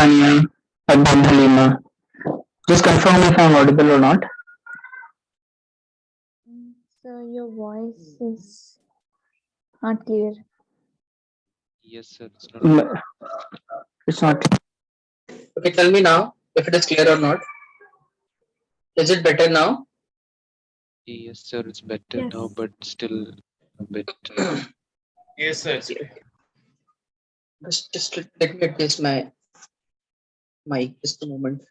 Sania, Abdul Halima. Just confirm if I'm audible or not. So your voice is not clear. Yes, sir. It's not. Mm, It's not. Okay, tell me now if it is clear or not. Is it better now? Yes, sir. It's better now, Yes. but still a bit. Yes, sir. Okay, okay. Just let me adjust my mic just a moment.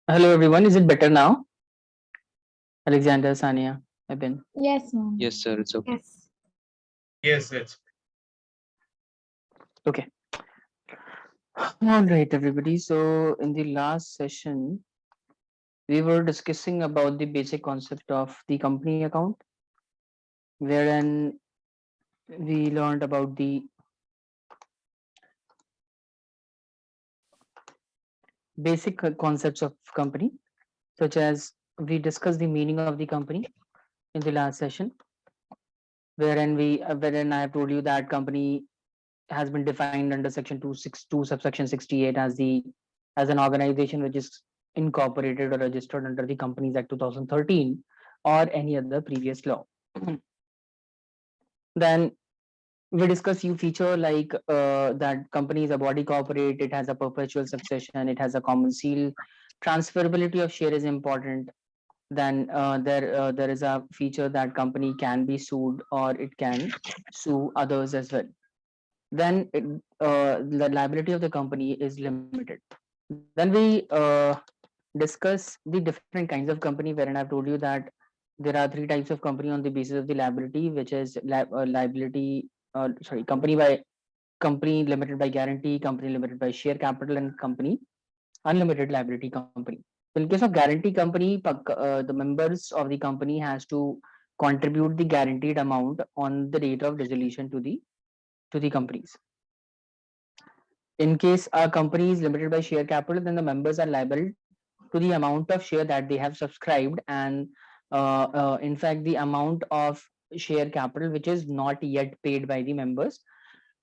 Hello everyone, is it better now? Alexander, Sania, Eben. Yes, ma'am. Yes, sir. It's okay. Yes. Yes, yes. Okay. All right, everybody. So in the last session, we were discussing about the basic concept of the company account, wherein we learned about the basic concepts of company, such as we discussed the meaning of the company in the last session, wherein I have told you that company has been defined under section 262 subsection 68 as the as an organization which is incorporated or registered under the Companies Act 2013 or any other previous law. Then we discuss few feature like that company is a body corporate, it has a perpetual succession, it has a common seal, transferability of share is important. Then there is a feature that company can be sued or it can sue others as well. Then the liability of the company is limited. Then we discuss the different kinds of company, wherein I've told you that there are three types of company on the basis of the liability, which is liability, company by company limited by guarantee, company limited by share capital, and company unlimited liability company. So in case of guarantee company, the members of the company has to contribute the guaranteed amount on the date of dissolution to the companies. In case a company is limited by share capital, then the members are liable to the amount of share that they have subscribed, and in fact the amount of share capital which is not yet paid by the members,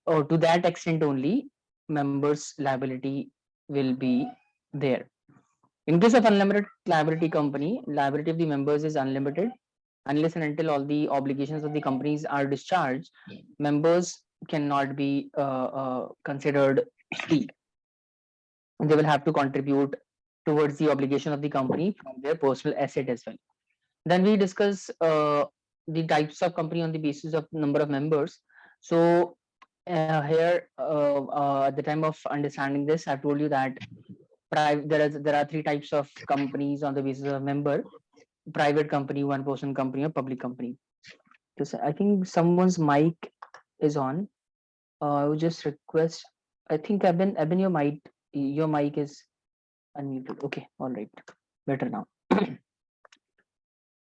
or to that extent only members liability will be there. In case of unlimited liability company, liability of the members is unlimited unless and until all the obligations of the companies are discharged. Members cannot be considered free. They will have to contribute towards the obligation of the company from their personal asset as well. Then we discuss the types of company on the basis of number of members. So here, at the time of understanding this, I've told you that there are three types of companies on the basis of member: private company, one person company, or public company. I think someone's mic is on. I would just request. I think I've been your mic is unmuted. Okay, all right, better now.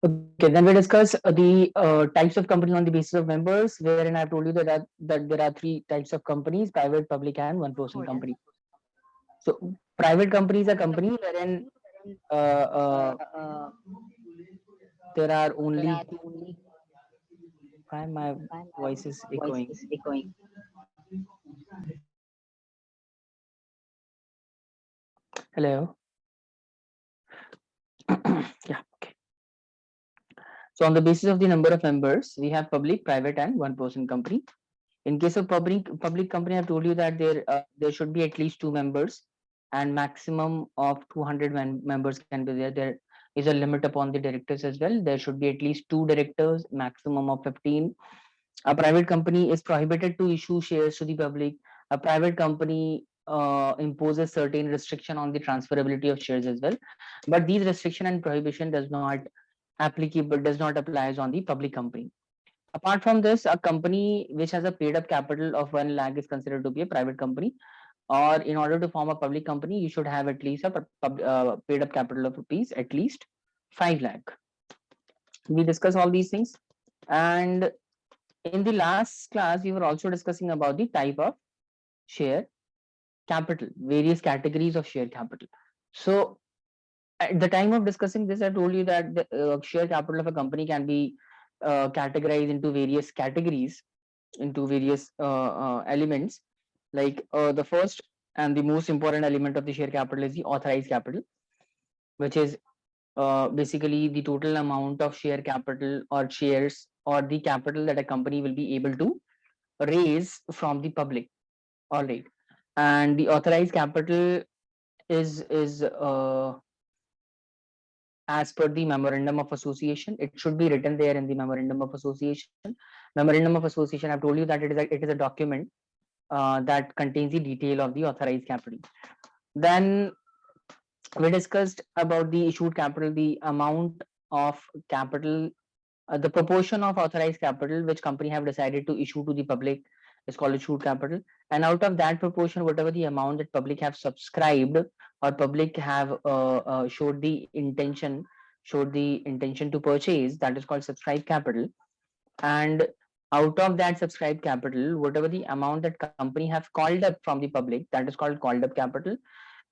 Okay, then we discuss the types of company on the basis of members, wherein I've told you that there are three types of companies: private, public, and one person company. So private companies are company wherein uh, uh, there are only. Why my voice is echoing? Hello. Yeah. Okay. So on the basis of the number of members, we have public, private, and one person company. In case of public company, I've told you that there should be at least two members, and maximum of 200 members can be there. There is a limit upon the directors as well. There should be at least two directors, maximum of 15. A private company is prohibited to issue shares to the public. A private company imposes certain restriction on the transferability of shares as well, but these restriction and prohibition does not applies on the public company. Apart from this, a company which has a paid up capital of 1 lakh is considered to be a private company, or in order to form a public company you should have at least a paid up capital of rupees at least 5 lakh. We discuss all these things, and in the last class we were also discussing about the type of share capital, various categories of share capital. So at the time of discussing this, I told you that the share capital of a company can be categorized into various categories, into various elements. Like the first and the most important element of the share capital is the authorized capital, which is basically the total amount of share capital or shares or the capital that a company will be able to raise from the public. All right, and the authorized capital is as per the memorandum of association. It should be written there in the memorandum of association. Memorandum of association, I've told you that it is a document that contains the detail of the authorized capital. Then we discussed about the issued capital, the amount of capital, the proportion of authorized capital which company have decided to issue to the public is called issued capital. And out of that proportion, whatever the amount that public have subscribed or public have showed the intention to purchase, that is called subscribed capital. And out of that subscribed capital, whatever the amount that company have called up from the public, that is called called up capital.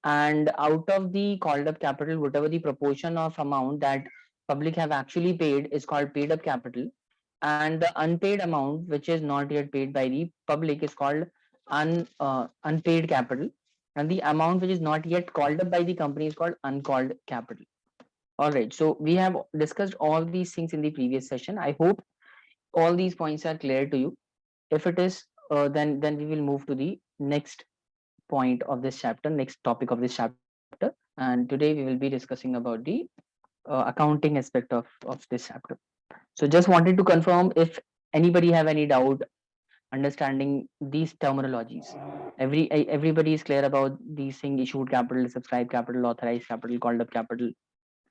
And out of the called up capital, whatever the proportion of amount that public have actually paid is called paid up capital. And the unpaid amount which is not yet paid by the public is called unpaid capital. And the amount which is not yet called up by the company is called uncalled capital. All right, so we have discussed all these things in the previous session. I hope all these points are clear to you. If it is, then we will move to the next point of this chapter, next topic of this chapter. And today we will be discussing about the accounting aspect of this chapter. So just wanted to confirm if anybody have any doubt understanding these terminologies. Everybody is clear about these things: issued capital, subscribed capital, authorized capital, called up capital,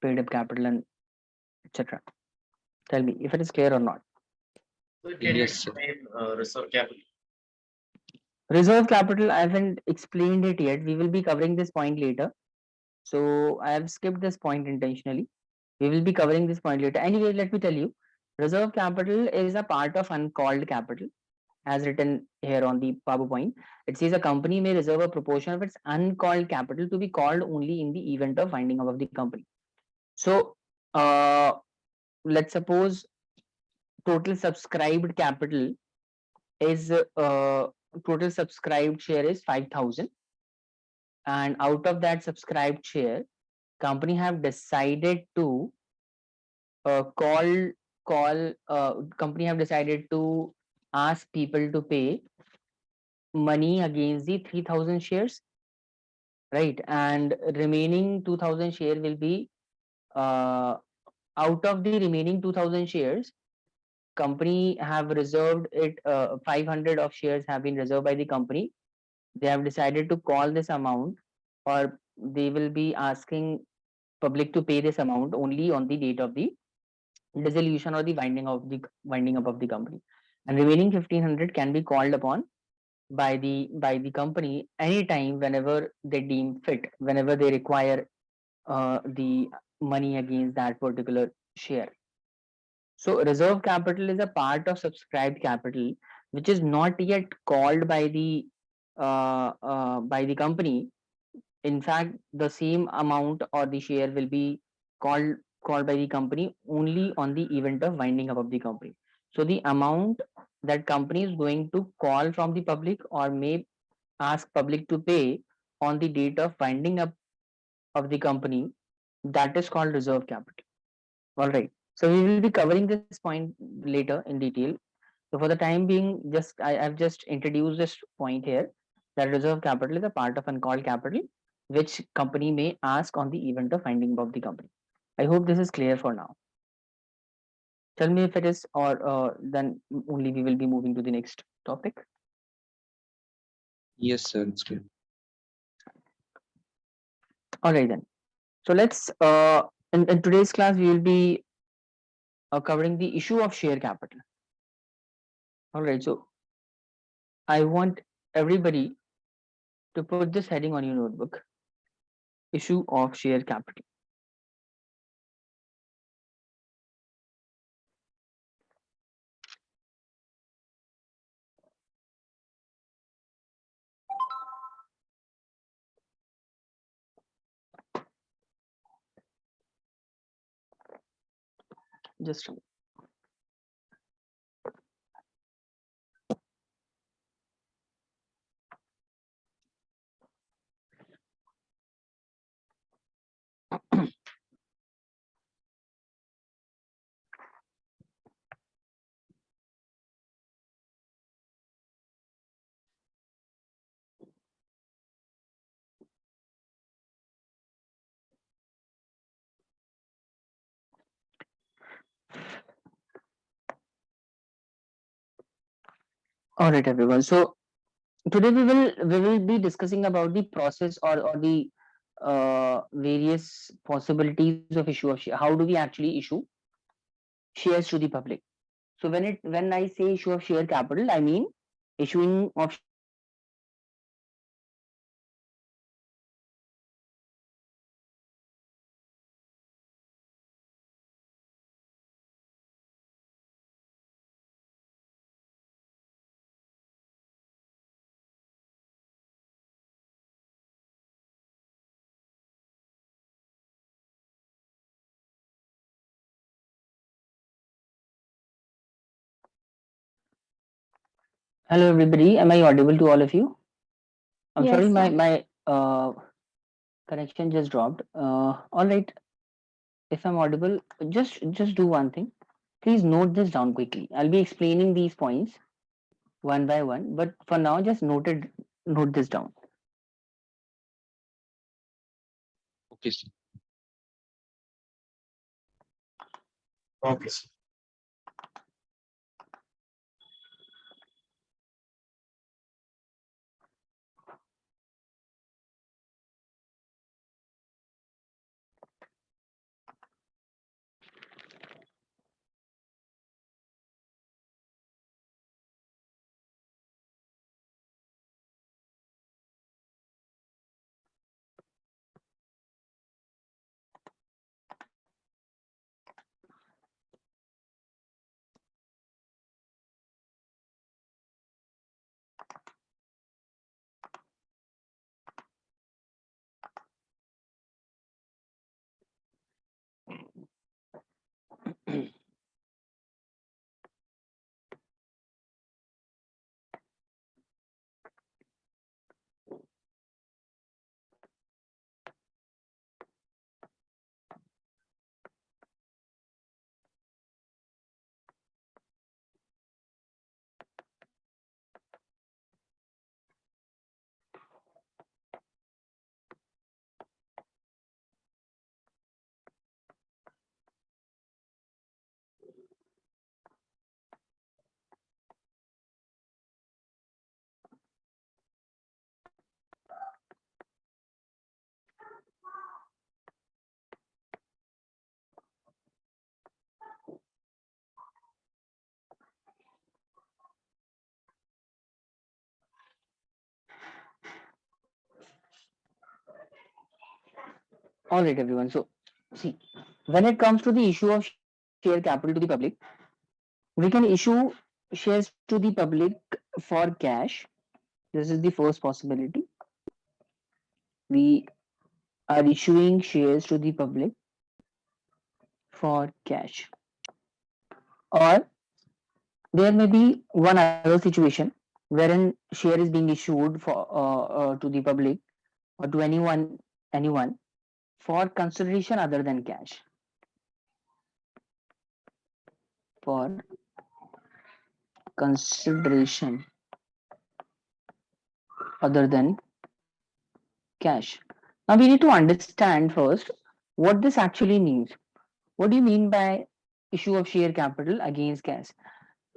paid up capital, and etc. Tell me if it is clear or not. So can you Yes, sir. explain reserve capital? Reserve capital, I haven't explained it yet. We will be covering this point later. So I have skipped this point intentionally. We will be covering this point later. Anyway, let me tell you, reserve capital is a part of uncalled capital, as written here on the PowerPoint. It says a company may reserve a proportion of its uncalled capital to be called only in the event of winding up of the company. So uh, let's suppose total subscribed capital is total subscribed share is 5,000, and out of that subscribed share, company have decided to uh, call company have decided to ask people to pay money against the 3,000 shares, right? And remaining 2,000 share will be uh, out of the remaining 2,000 shares, company have reserved it, 500 of shares have been reserved by the company. They have decided to call this amount, or they will be asking public to pay this amount only on the date of the dissolution or the winding up of the company. And remaining 1,500 can be called upon by the company anytime whenever they deem fit, whenever they require the money against that particular share. So reserve capital is a part of subscribed capital which is not yet called by the company. In fact, the same amount or the share will be called called by the company only on the event of winding up of the company. So the amount that company is going to call from the public or may ask public to pay on the date of winding up of the company, that is called reserve capital. All right. So we will be covering this point later in detail. So for the time being, I've just introduced this point here, that reserve capital is a part of uncalled capital which company may ask on the event of winding up of the company. I hope this is clear for now. Tell me if it is, or then only we will be moving to the next topic. Yes, sir. It's clear. All right then. So let's in today's class we will be covering the issue of share capital. All right. So I want everybody to put this heading on your notebook: issue of share capital. Just all right, everyone. So today we will be discussing about the process, or the various possibilities of issue of share. How do we actually issue shares to the public? So when I say issue of share capital, I mean issuing of shares to the public. Hello, everybody. Am I audible to all of you? I'm sorry, Yes, my sir. my connection just dropped. All right. If I'm audible, just do one thing. Please note this down quickly. I'll be explaining these points one by one, but for now, just note this down. Okay, sir. Okay, sir. All right, everyone. So, see, when it comes to the issue of share capital to the public, we can issue shares to the public for cash. This is the first possibility. We are issuing shares to the public for cash. Or there may be one other situation wherein share is being issued to the public or to anyone for consideration other than cash. For consideration other than cash. Now we need to understand first what this actually means. What do you mean by issue of share capital against cash.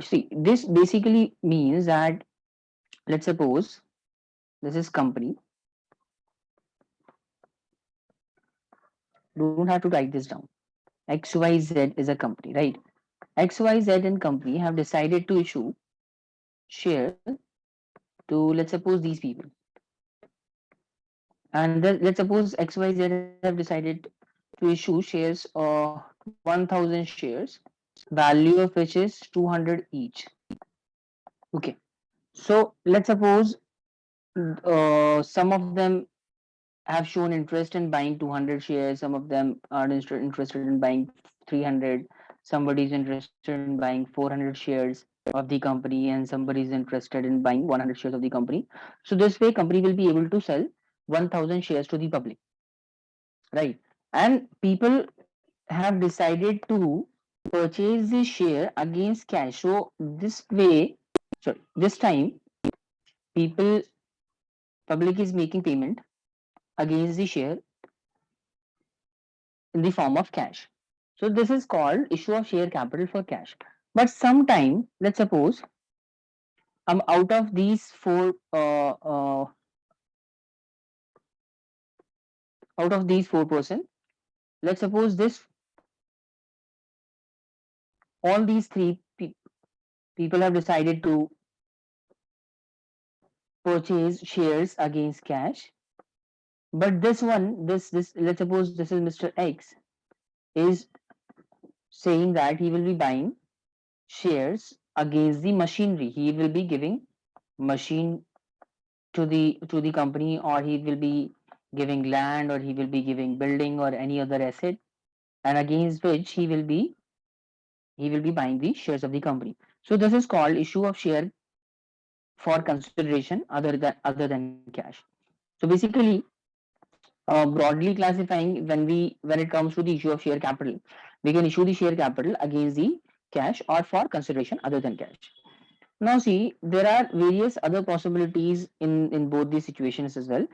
See, this basically means that, let's suppose this is company. Don't have to write this down. XYZ is a company, right? XYZ and company have decided to issue share to, let's suppose, these people. And let's suppose XYZ have decided to issue shares of 1000 shares, value of which is 200 each. Okay. So let's suppose some of them have shown interest in buying 200 shares, some of them are interested in buying 300, somebody is interested in buying 400 shares of the company, and somebody is interested in buying 100 shares of the company. So this way company will be able to sell 1000 shares to the public, right? And people have decided to purchase the share against cash. So this way, sorry, this time people, public is making payment against the share in the form of cash. So this is called issue of share capital for cash. But sometime, let's suppose, out of these out of these 4%, let's suppose this all these people have decided to purchase shares against cash. But this one, this let's suppose this is Mr. X is saying that he will be buying shares against the machinery. He will be giving machine to the company, or he will be giving land, or he will be giving building or any other asset, and against which he will be buying the shares of the company. So this is called issue of share for consideration other than cash. So basically, broadly classifying, when it comes to the issue of share capital, we can issue the share capital against the cash or for consideration other than cash. Now see, there are various other possibilities in both these situations as well.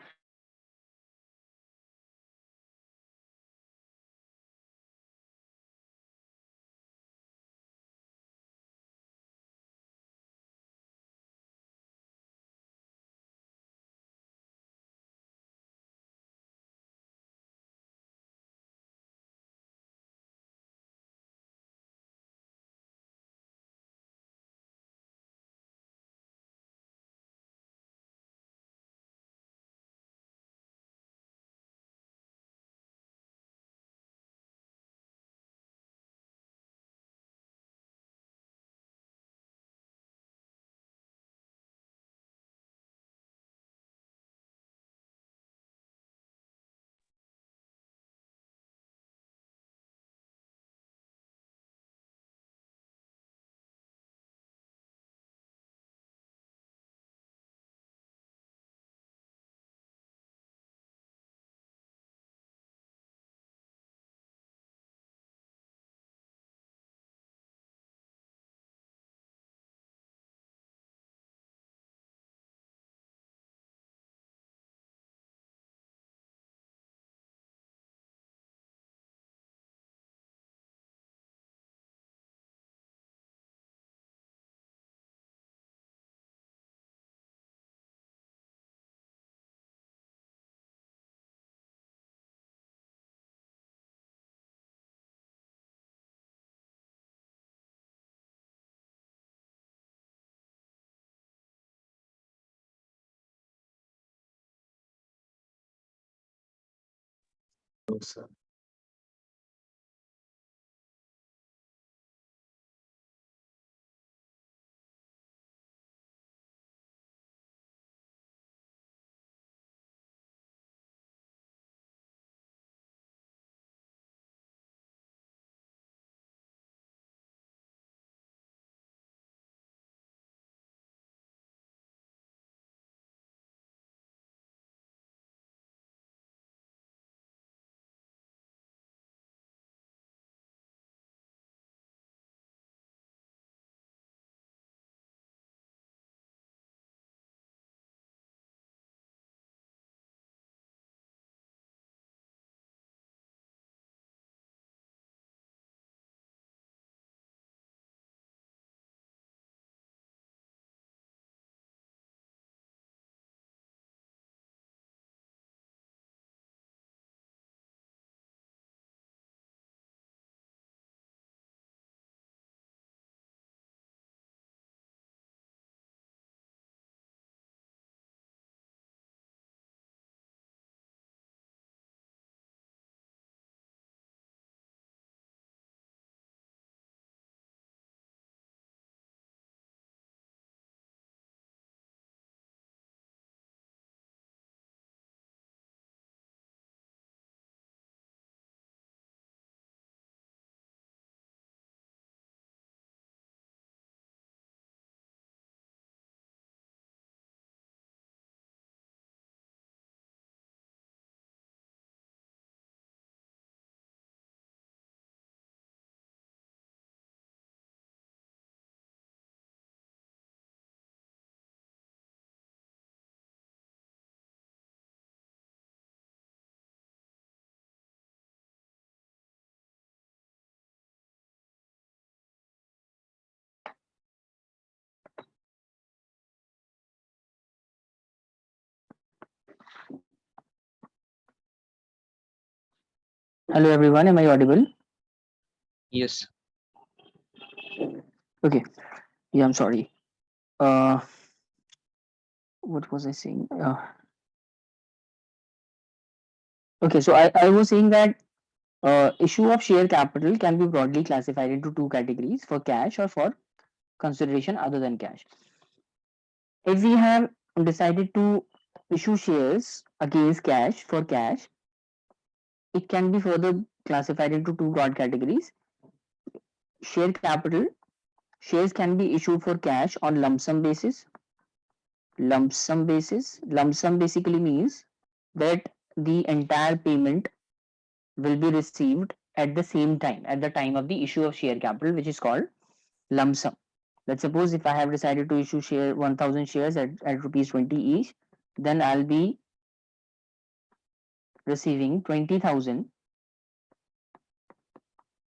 Let's suppose this is a company, and No, sir. Hello everyone, am I audible? Yes. Okay, yeah, I'm sorry. Uh, what was I saying? Okay, so I was saying that issue of share capital can be broadly classified into two categories: for cash or for consideration other than cash. If we have decided to issue shares against cash for cash, it can be further classified into two broad categories: share capital. Shares can be issued for cash on lump sum basis. Lump sum basically means that the entire payment will be received at the same time, at the time of the issue of share capital, which is called lump sum. Let's suppose if I have decided to issue share 1000 shares at rupees 20 each, then I'll be receiving 20,000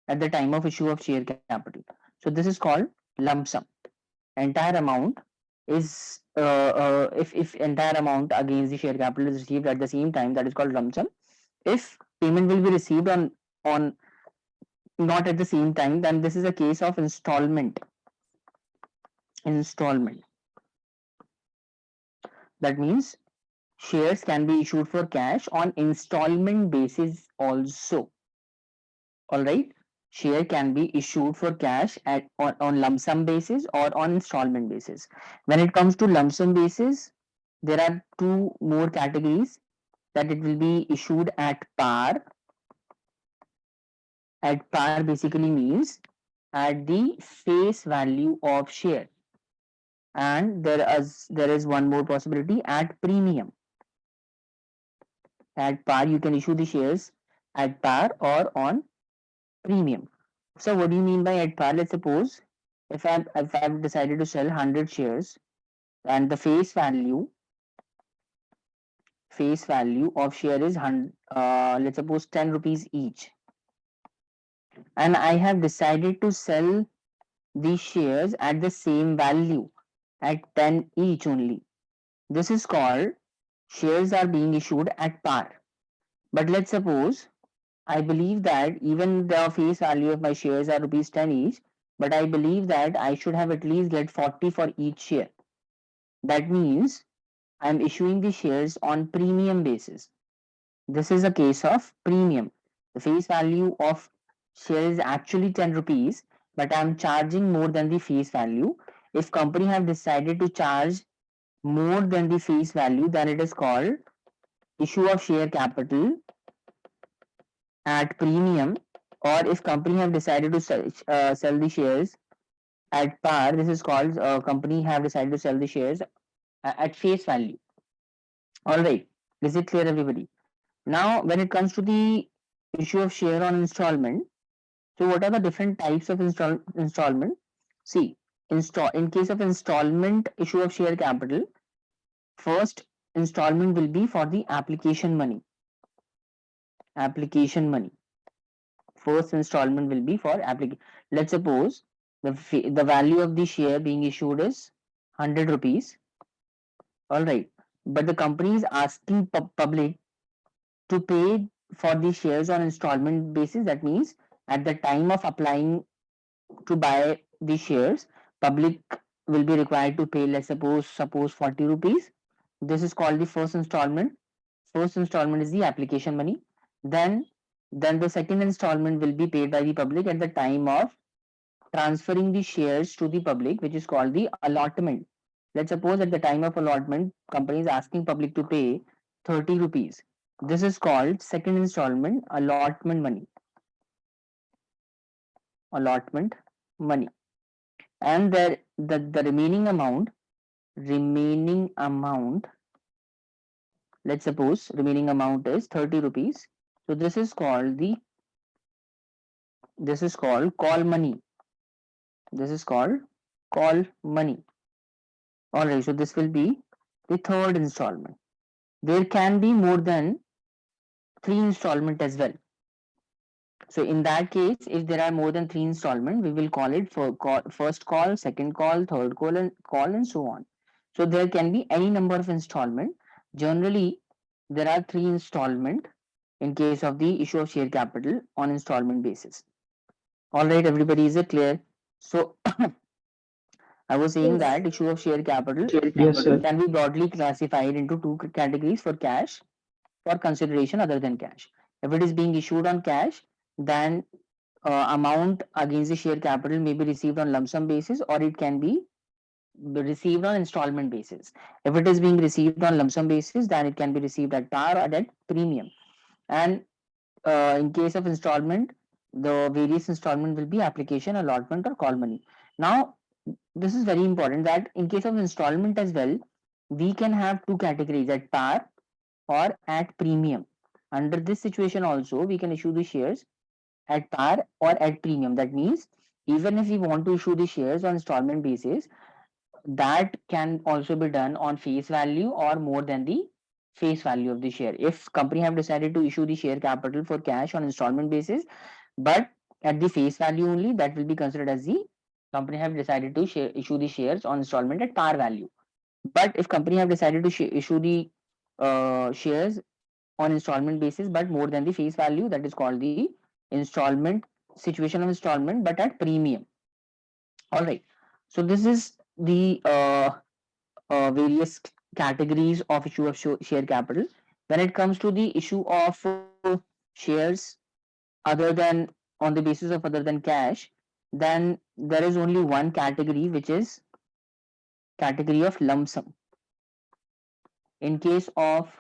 at the time of issue of share capital. So this is called lump sum. Entire amount is if entire amount against the share capital is received at the same time, that is called lump sum. If payment will be received on not at the same time, then this is a case of installment. That means shares can be issued for cash on installment basis also. All right, share can be issued for cash on lump sum basis or on installment basis. When it comes to lump sum basis, there are two more categories: that it will be issued at par. At par basically means at the face value of share, and there is one more possibility: at premium. At par you can issue the shares at par or on premium. So what do you mean by at par? Let's suppose if I've decided to sell 100 shares, and the face value of share is let's suppose 10 rupees each, and I have decided to sell these shares at the same value, at 10 each only. This is called shares are being issued at par. But let's suppose I believe that even the face value of my shares are rupees 10 each, but I believe that I should have at least get 40 for each share. That means I am issuing the shares on premium basis. This is a case of premium. The face value of share is actually 10 rupees, but I am charging more than the face value. If company have decided to charge more than the face value, then it is called issue of share capital at premium. Or if company have decided to sell the shares at par, this is called company have decided to sell the shares at face value. All right, is it clear everybody? Now when it comes to the issue of share on installment, so what are the different types of installment? See, in case of installment issue of share capital, first installment will be for the application money. First installment will be for application. Let's suppose the value of the share being issued is 100 rupees. All right, but the company is asking public to pay for the shares on installment basis. That means at the time of applying to buy the shares, public will be required to pay, let's suppose 40 rupees. This is called the first installment. First installment is the application money. Then then the second installment will be paid by the public at the time of transferring the shares to the public, which is called the allotment. Let's suppose at the time of allotment, company is asking public to pay 30 rupees. This is called second installment, allotment money. And the remaining amount, let's suppose remaining amount is 30 rupees. So this is called call money. This is called call money. All right, so this will be the third installment. There can be more than three installment as well. So in that case, if there are more than three installment, we will call it first call, second call, third call and so on. So there can be any number of installment. Generally, there are three installment in case of the issue of share capital on installment basis. All right, everybody, is it clear? So I was saying Yes. that issue of share capital Yes, sir. can be broadly classified into two categories: for cash, for consideration other than cash. If it is being issued on cash, then amount against the share capital may be received on lump sum basis, or it can be received on installment basis. If it is being received on lump sum basis, then it can be received at par or at premium. And in case of installment, the various installment will be application, allotment, or call money. Now, this is very important that in case of installment as well, we can have two categories: at par or at premium. Under this situation also, we can issue the shares at par or at premium. That means even if we want to issue the shares on installment basis, that can also be done on face value or more than the face value of the share. If company have decided to issue the share capital for cash on installment basis, but at the face value only, that will be considered as the company have decided to issue the shares on installment at par value. But if company have decided to issue the shares on installment basis but more than the face value, that is called the installment situation of installment but at premium. All right, so this is the various categories of issue of share capital. When it comes to the issue of shares other than on the basis of other than cash, then there is only one category, which is category of lump sum. In case of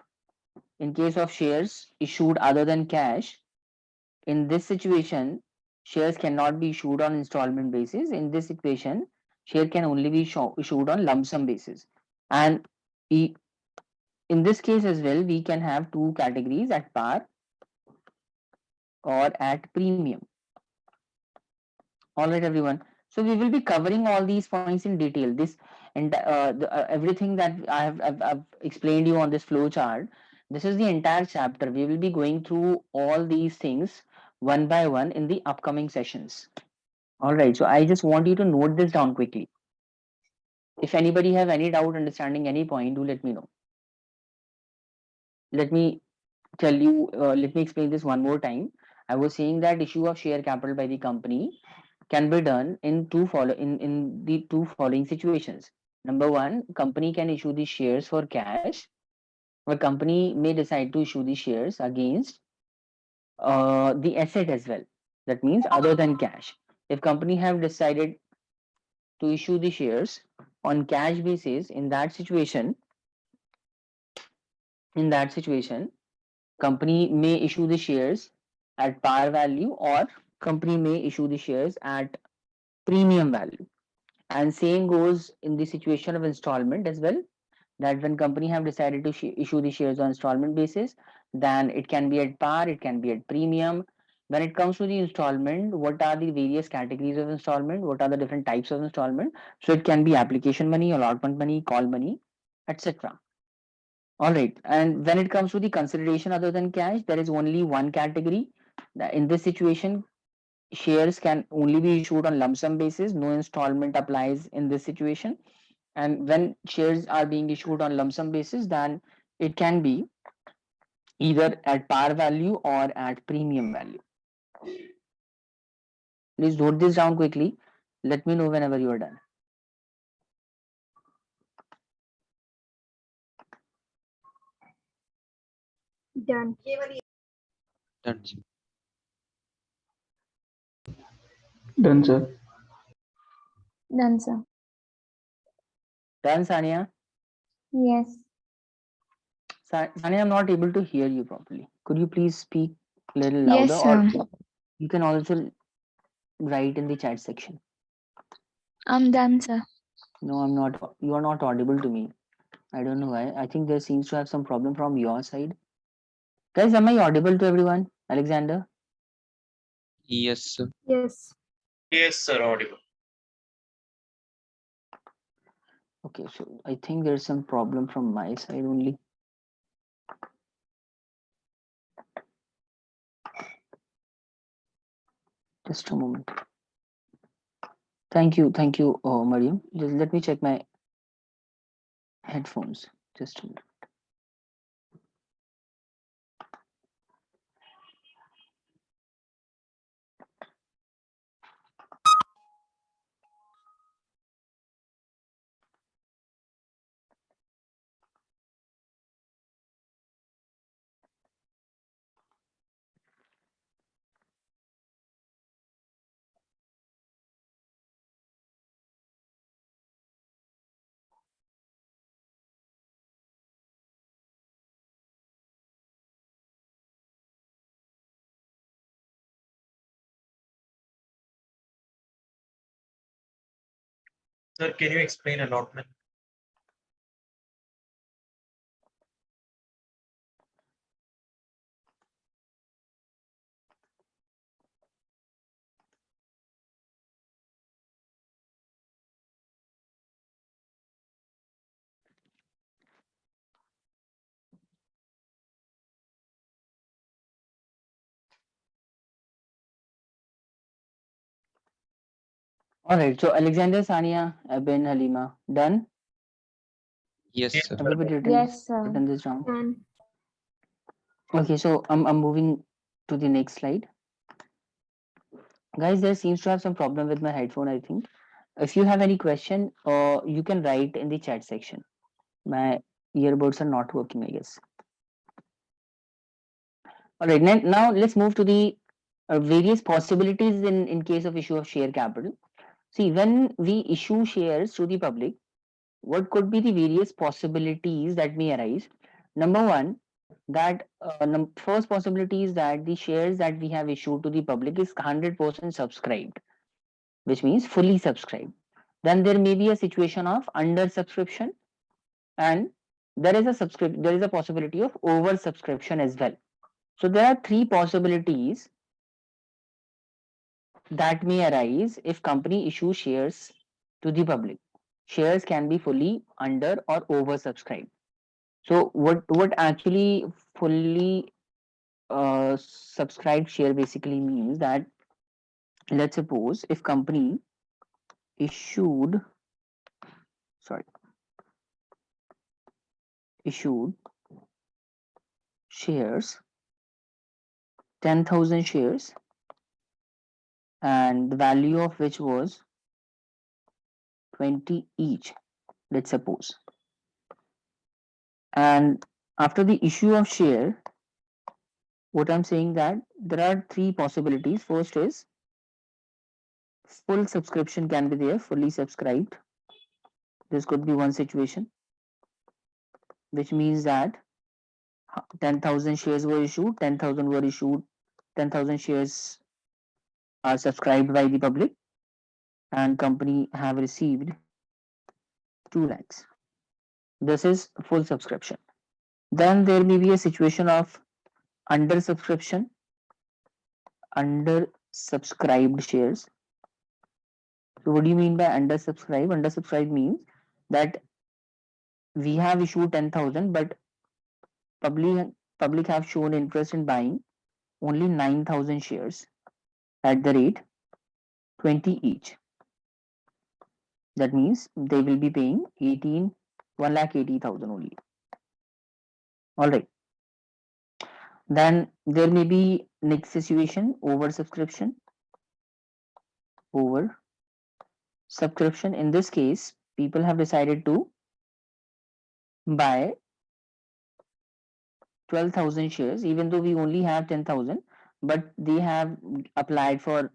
shares issued other than cash, in this situation, shares cannot be issued on installment basis. In this situation, share can only be issued on lump sum basis. And in this case as well, we can have two categories: at par or at premium. All right, everyone. So we will be covering all these points in detail. This and everything that I've explained you on this flow chart. This is the entire chapter. We will be going through all these things one by one in the upcoming sessions. All right. So I just want you to note this down quickly. If anybody have any doubt understanding any point, do let me know. Let me tell you. Let me explain this one more time. I was saying that issue of share capital by the company can be done in the two following situations. Number one, company can issue the shares for cash, or company may decide to issue the shares against the asset as well. That means other than cash. If company have decided to issue the shares on cash basis, in that situation, company may issue the shares at par value, or company may issue the shares at premium value. And same goes in the situation of installment as well, that when company have decided to issue the shares on installment basis, then it can be at par, it can be at premium. When it comes to the installment, what are the various categories of installment, what are the different types of installment? So it can be application money, allotment money, call money, etc. All right, and when it comes to the consideration other than cash, there is only one category. In this situation, shares can only be issued on lump sum basis. No installment applies in this situation. And when shares are being issued on lump sum basis, then it can be either at par value or at premium value. Please note this down quickly. Let me know whenever you are done. Done. Done. Done, sir. Done, sir. Done, Sania? Yes. Sania, I'm not able to hear you properly. Could you please speak a little louder, Yes, or sir. you can also write in the chat section? I'm done, sir. No, I'm not. You are not audible to me. I don't know why. I think there seems to have some problem from your side. Guys, am I audible to everyone? Alexander? Yes, sir. Yes. Yes, sir. Audible. Okay, so I think there's some problem from my side only. Just a moment. Thank you, Mariam. Just let me check my headphones. Just a minute. Sir, can you explain allotment? All right. So Alexander, Sania, Abin, Halima, done. Yes, Yes, sir. sir. Everybody Yes, sir. written this down. Done. Okay. So I'm moving to the next slide. Guys, there seems to have some problem with my headphone. I think. If you have any question, you can write in the chat section. My earbuds are not working, I guess. All right. Now let's move to the various possibilities in case of issue of share capital. See, when we issue shares to the public, what could be the various possibilities that may arise? Number one, that first possibility is that the shares that we have issued to the public is 100% subscribed, which means fully subscribed. Then there may be a situation of under subscription, and there is a possibility of over subscription as well. So there are three possibilities that may arise if company issues shares to the public. Shares can be fully under or oversubscribed. So what actually fully subscribed share basically means that, let's suppose if company issued sorry issued shares 10,000 shares, and the value of which was 20 each, let's suppose. And after the issue of share, what I'm saying that there are three possibilities. First is full subscription can be there, fully subscribed. This could be one situation, which means that 10,000 shares were issued, 10,000 were issued, 10,000 shares are subscribed by the public, and company have received 2 lakhs. This is full subscription. Then there may be a situation of under subscription, under subscribed shares. So what do you mean by under subscribed? Under subscribed means that we have issued 10,000, but public have shown interest in buying only 9,000 shares at the rate 20 each. That means they will be paying 1,80,000 only. All right. Then there may be next situation, over subscription. Over subscription. In this case, people have decided to buy 12,000 shares, even though we only have 10,000, but they have applied for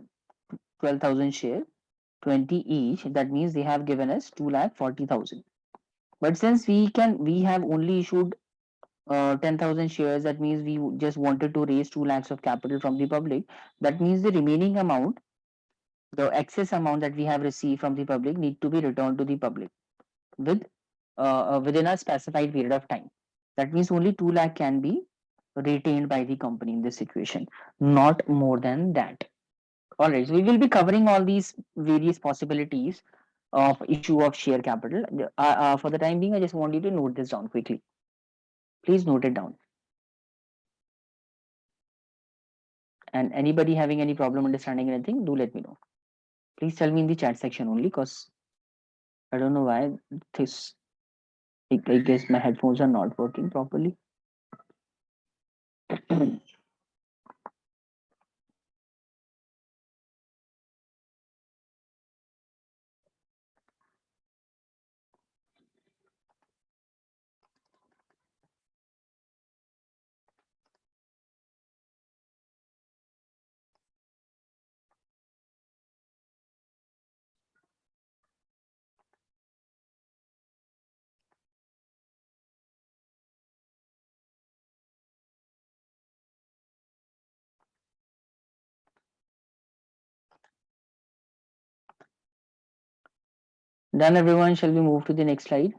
12,000 share, 20 each. That means they have given us 2,40,000. But since we have only issued 10,000 shares, that means we just wanted to raise 2 lakhs of capital from the public. That means the remaining amount, the excess amount that we have received from the public, need to be returned to the public with within a specified period of time. That means only 2 lakh can be retained by the company in this situation, not more than that. All right, so we will be covering all these various possibilities of issue of share capital. For the time being, I just want you to note this down quickly. Please note it down. And anybody having any problem understanding anything, do let me know. Please tell me in the chat section only, because I don't know why this. I guess my headphones are not working properly. Done, everyone. Shall we move to the next slide?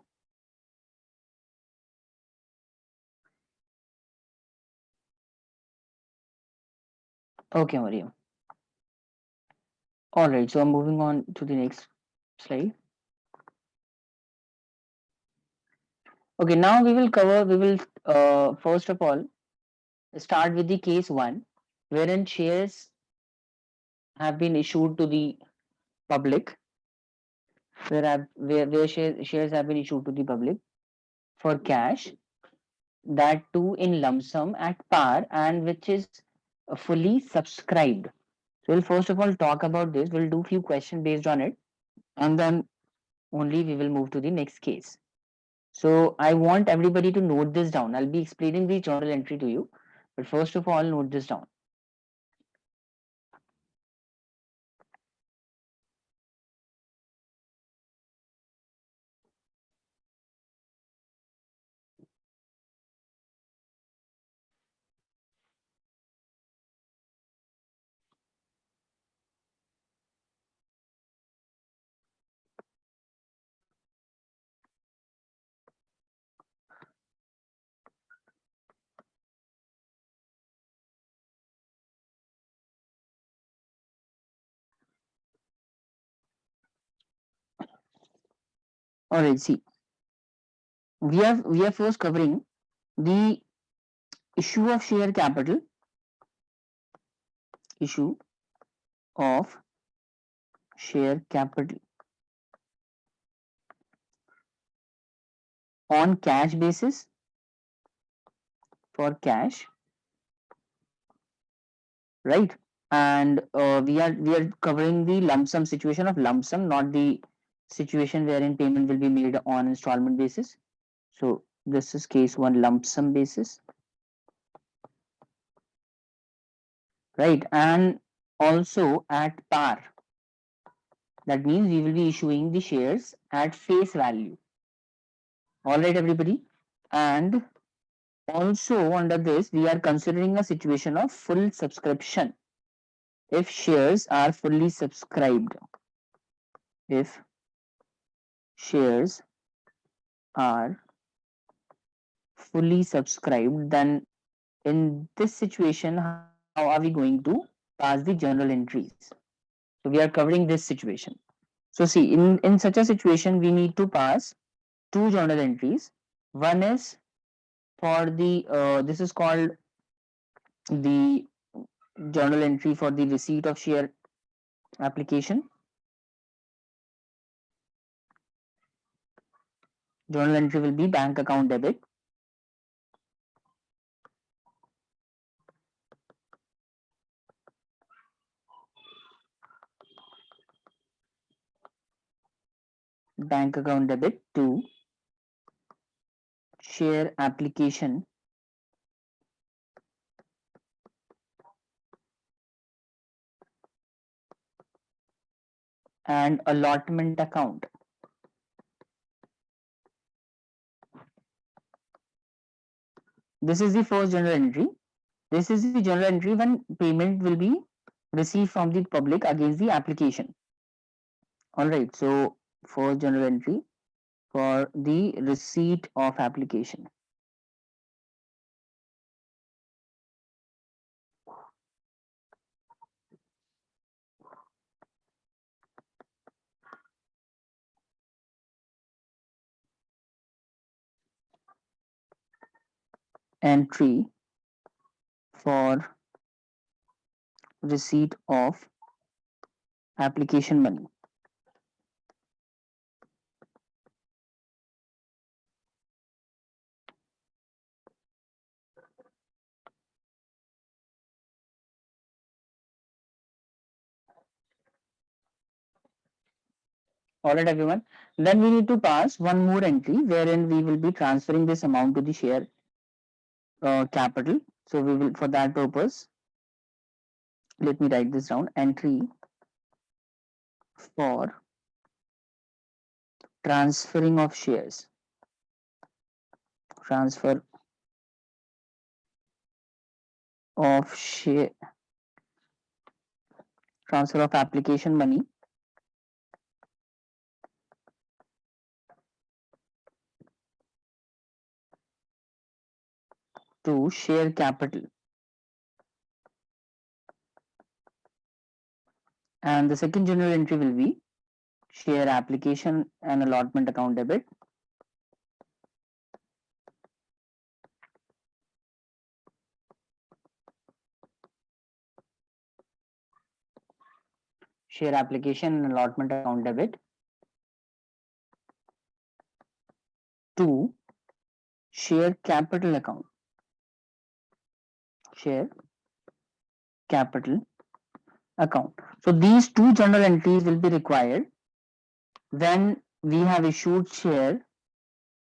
Okay, Mariam. All right, so I'm moving on to the next slide. Okay, now we will first of all start with the case one, wherein shares have been issued to the public, where shares have been issued to the public for cash, that too in lump sum at par, and which is fully subscribed. So we'll first of all talk about this. We'll do few questions based on it, and then only we will move to the next case. So I want everybody to note this down. I'll be explaining the journal entry to you, but first of all, note this down. All right, see, we are first covering the issue of share capital, issue of share capital on cash basis for cash, right? And we are covering the lump sum situation of lump sum, not the situation wherein payment will be made on installment basis. So this is case one, lump sum basis, right? And also at par. That means we will be issuing the shares at face value. All right, everybody. And also under this, we are considering a situation of full subscription. If shares are fully subscribed, if shares are fully subscribed, then in this situation, how are we going to pass the journal entries? So we are covering this situation. So see, in such a situation, we need to pass two journal entries. One is for the this is called the journal entry for the receipt of share application. Journal entry will be bank account debit. Bank account debit to share application and allotment account. This is the first journal entry. This is the journal entry when payment will be received from the public against the application. All right. So first journal entry for the receipt of application. Entry for receipt of application money. All right, everyone. Then we need to pass one more entry wherein we will be transferring this amount to the share capital. So we will, for that purpose, let me write this down. Entry for transferring of shares. Transfer of share. Transfer of application money to share capital. And the second journal entry will be share application and allotment account debit. Share application and allotment account debit to share capital account. Share capital account. So these two journal entries will be required when we have issued share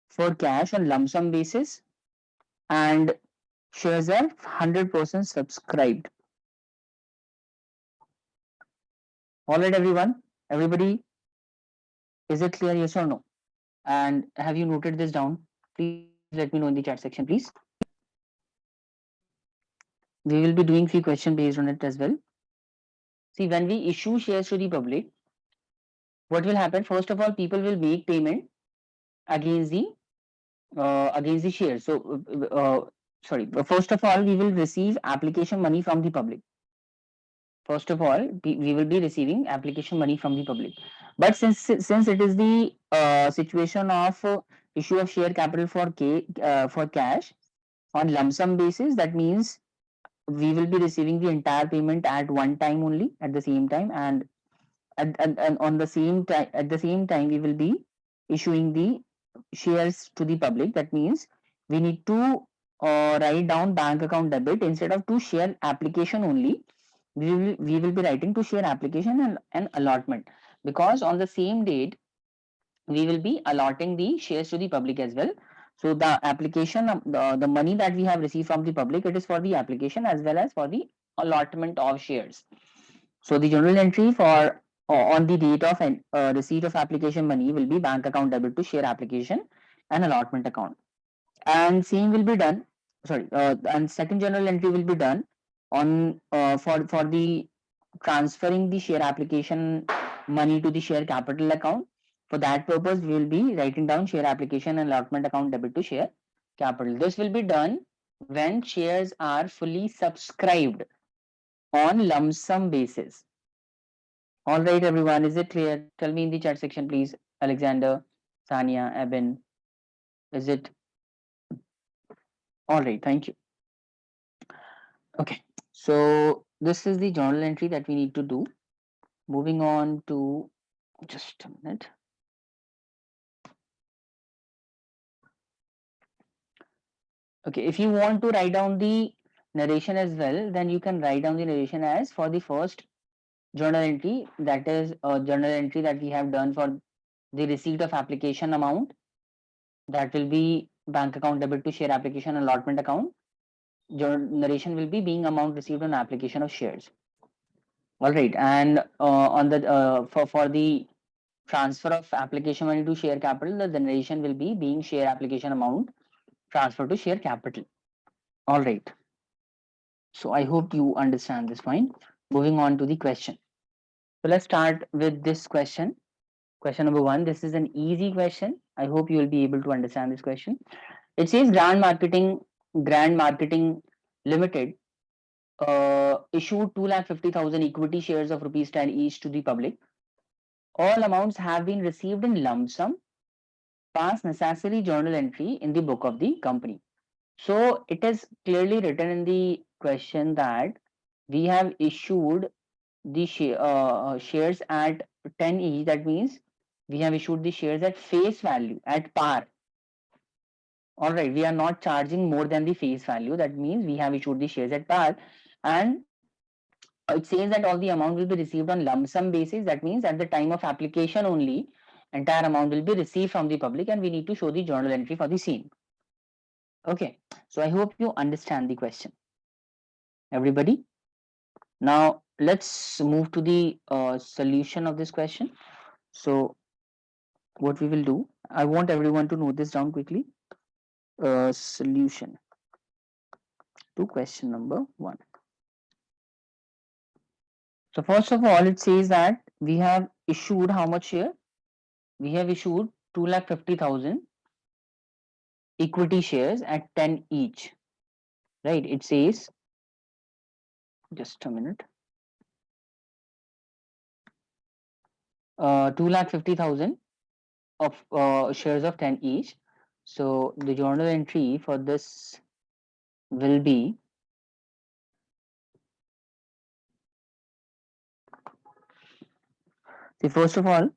for cash on lump sum basis and shares are 100% subscribed. All right, everyone. Everybody, is it clear? Yes or no? And have you noted this down? Please let me know in the chat section, please. We will be doing few questions based on it as well. See, when we issue shares to the public, what will happen? First of all, people will make payment against the shares. So, sorry. First of all, we will receive application money from the public. First of all, we will be receiving application money from the public. But since it is the situation of issue of share capital for cash on lump sum basis, that means we will be receiving the entire payment at one time only at the same time, and and on the same time at the same time we will be issuing the shares to the public. That means we need to write down bank account debit instead of to share application only. We will be writing to share application and allotment, because on the same date we will be allotting the shares to the public as well. So the application, the money that we have received from the public, it is for the application as well as for the allotment of shares. So the journal entry for on the date of receipt of application money will be bank account debit to share application and allotment account. And same will be done. Sorry, and second journal entry will be done on for the transferring the share application money to the share capital account. For that purpose, we will be writing down share application and allotment account debit to share capital. This will be done when shares are fully subscribed on lump sum basis. All right, everyone, is it clear? Tell me in the chat section, please. Alexander, Sania, Eben, is it all right? Thank you. Okay, so this is the journal entry that we need to do. Moving on to just a minute. Okay, if you want to write down the narration as well, then you can write down the narration as for the first journal entry, that is a journal entry that we have done for the receipt of application amount, that will be bank account debit to share application allotment account. Your narration will be being amount received on application of shares. All right, and on the for the transfer of application money to share capital, the narration will be being share application amount transfer to share capital. All right. So I hope you understand this point. Moving on to the question. So let's start with this question. Question number one. This is an easy question. I hope you will be able to understand this question. It says Grand Marketing Limited issued 2,50,000 equity shares of rupees 10 each to the public. All amounts have been received in lump sum. Pass necessary journal entry in the book of the company. So it is clearly written in the question that we have issued the shares at 10 each. That means we have issued the shares at face value, at par. All right, we are not charging more than the face value. That means we have issued the shares at par, and it says that all the amount will be received on lump sum basis. That means at the time of application only, entire amount will be received from the public, and we need to show the journal entry for the same. Okay, so I hope you understand the question, everybody. Now let's move to the solution of this question. So what we will do, I want everyone to note this down quickly. Solution to question number one. So first of all, it says that we have issued how much share? We have issued 2,50,000 equity shares at 10 each. right? It says, just a minute, 2,50,000 of shares of 10 each. So the journal entry for this will be, see, first of all,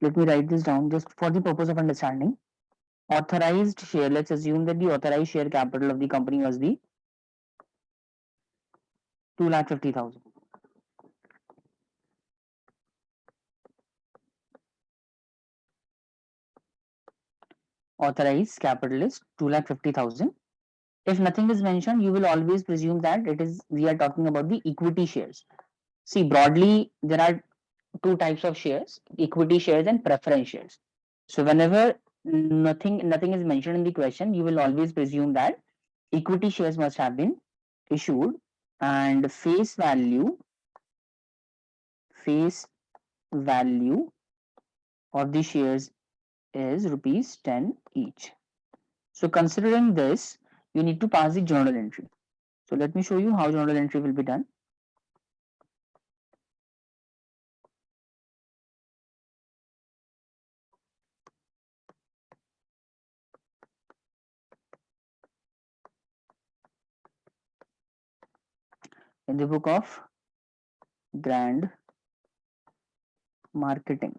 let me write this down just for the purpose of understanding. Authorized share, let's assume that the authorized share capital of the company was the 2,50,000. Authorized capital is 2,50,000. If nothing is mentioned, you will always presume that it is, we are talking about the equity shares. See, broadly, there are two types of shares: equity shares and preference shares. So whenever nothing is mentioned in the question, you will always presume that equity shares must have been issued, and face value of the shares is rupees 10 each. So considering this, you need to pass the journal entry. So let me show you how journal entry will be done. In the book of Grand Marketing,